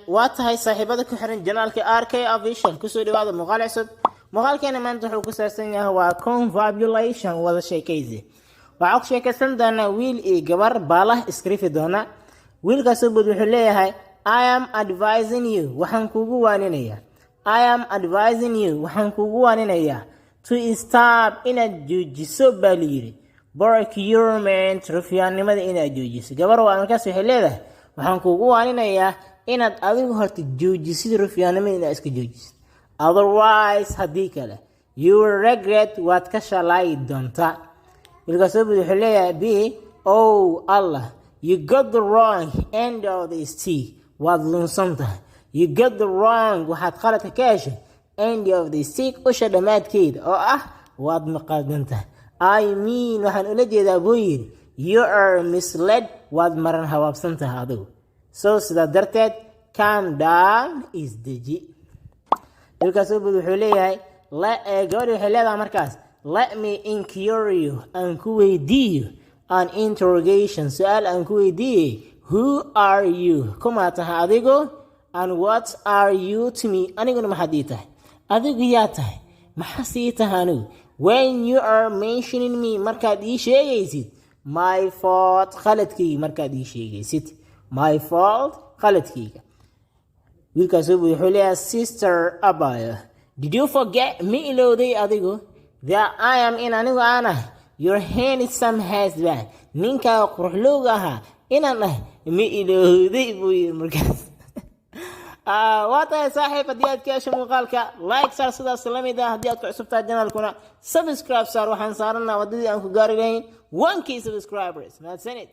واتهاي صاحبة كحرن جنال كأركي أفيشن كسودي بعض مقال عصب مقال كان ما نتحو كساسين هو confabulation وهذا شيء كيزي وعق شيء كسن دانا ويل جبر باله اسكريف دونا ويل كسبود وحليه هاي I am advising you وحنكوجو وانينيا I am advising you وحنكوجو وانينيا to stop in a جوجيسو باليري procurement رفيان نمد in a جوجيسو جبر وانكاس وحليه وحنكوجو وانينيا inaad adigu horta joojisid rufyaanimada inaad iska joojisid otherwise haddii kale you will regret waad ka shalaayi doontaa wilkaasoo budi wuxuu leeyahay b oh allah you got the wrong end of the stick waad lunsan tahay you got the wrong waxaad qaladka ka heshay end of the stick usha dhammaadkeeda oo ah waad maqaldan tahay I mean waxaan ula jeedaa buu yidhi you are misled waad maran habaabsan tahay adigu so sida darteed calm down is deji ilkaasoo bud wuxuu leeyahay gabadhi waxay leedahay markaas let me inquire you aan ku weydiiyo an interrogation su-aal aan ku weydiiyey who are you kuma tahay adigu and what are you to me aniguna maxaad ii tahay adigu yaa tahay maxaa sii tahay anigu when you are mentioning me markaad ii sheegaysid my fault khaladkayga markaad ii sheegaysid my fault khaladkayga wiilkaasoo buu wuxuu leeyahay sister abaya did you forget ma ilowday adigu that I am in anigu aan ahay your handsome husband ninkaa quruxlowga ahaa inaan ahay ma ilowday buu yiri markaas waa tahay saaxiib haddii aad ka hesho muuqaalka like saar sidaas la mid ah haddii aad ku cusubtahay janaalkuna subscribe saar waxaan saaranaa waddadii aan ku gaari lahayn 1k subscribers mahadsanid